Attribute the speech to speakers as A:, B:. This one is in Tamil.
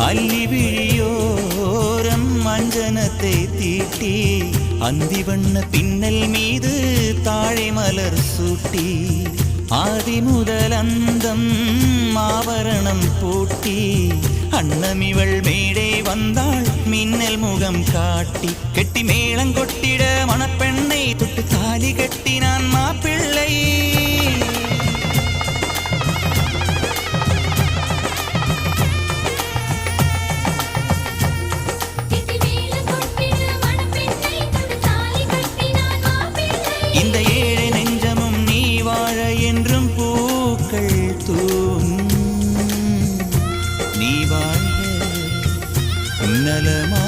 A: அல்லி விழியோரம் அஞ்சனத்தை தீட்டி அந்தி வண்ண பின்னல் மீது தாழை மலர் சூட்டி ஆதி முதல் அந்தம் ஆபரணம் பூட்டி அன்னமிவள் மேடை வந்தாள் மின்னல் முகம் காட்டி கெட்டி மேளங்கொட்டிட மணப்பெண்ணை தொட்டு தாலி கட்டினான் மாப்பிள்ளை. இந்த ஏழை நெஞ்சமும் நீ வாழ என்றும் பூக்கள் தூவும் நீ வாழ நலமா